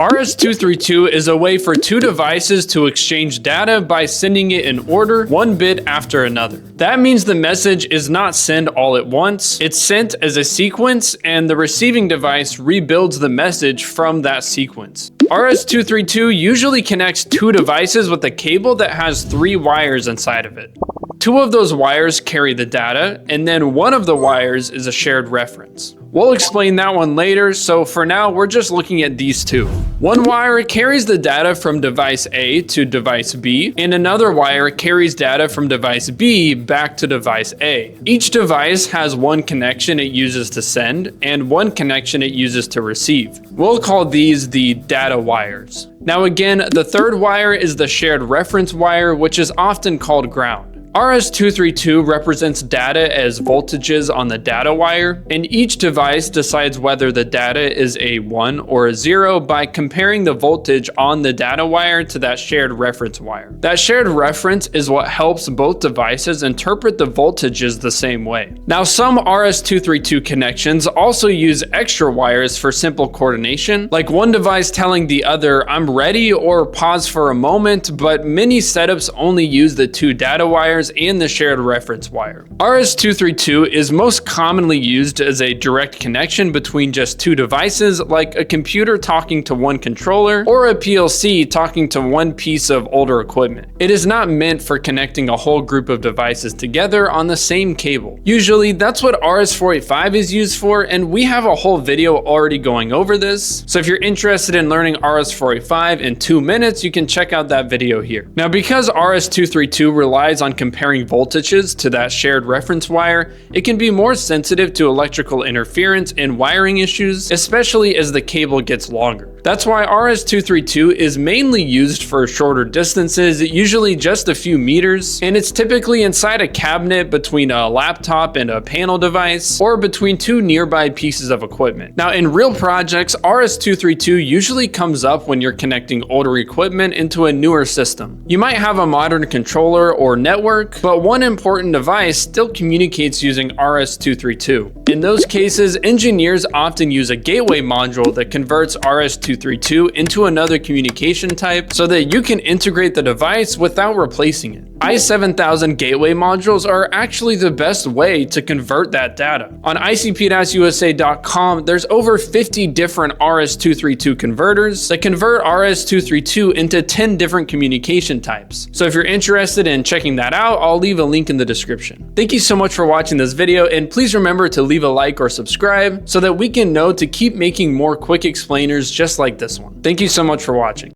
RS232 is a way for two devices to exchange data by sending it in order, one bit after another. That means the message is not sent all at once, it's sent as a sequence, and the receiving device rebuilds the message from that sequence. RS232 usually connects two devices with a cable that has 3 wires inside of it. 2 of those wires carry the data, and then one of the wires is a shared reference. We'll explain that one later, so for now we're just looking at these 2. One wire carries the data from device A to device B, and another wire carries data from device B back to device A. Each device has one connection it uses to send, and one connection it uses to receive. We'll call these the data wires. Now again, the third wire is the shared reference wire, which is often called ground. RS232 represents data as voltages on the data wire, and each device decides whether the data is a 1 or a 0 by comparing the voltage on the data wire to that shared reference wire. That shared reference is what helps both devices interpret the voltages the same way. Now, some RS232 connections also use extra wires for simple coordination, like one device telling the other, "I'm ready," or "pause for a moment," but many setups only use the 2 data wires and the shared reference wire. RS232 is most commonly used as a direct connection between just 2 devices, like a computer talking to one controller or a PLC talking to one piece of older equipment. It is not meant for connecting a whole group of devices together on the same cable. Usually that's what RS485 is used for, and we have a whole video already going over this. So if you're interested in learning RS485 in 2 minutes, you can check out that video here. Now, because RS232 relies on comparing voltages to that shared reference wire, it can be more sensitive to electrical interference and wiring issues, especially as the cable gets longer. That's why RS232 is mainly used for shorter distances, usually just a few meters, and it's typically inside a cabinet between a laptop and a panel device, or between 2 nearby pieces of equipment. Now, in real projects, RS232 usually comes up when you're connecting older equipment into a newer system. You might have a modern controller or network, but one important device still communicates using RS232. In those cases, engineers often use a gateway module that converts RS232 into another communication type so that you can integrate the device without replacing it. i7000 gateway modules are actually the best way to convert that data. On icp-usa.com, there's over 50 different RS232 converters that convert RS232 into 10 different communication types. So if you're interested in checking that out, I'll leave a link in the description. Thank you so much for watching this video, and please remember to leave a like or subscribe so that we can know to keep making more quick explainers just like this one. Thank you so much for watching.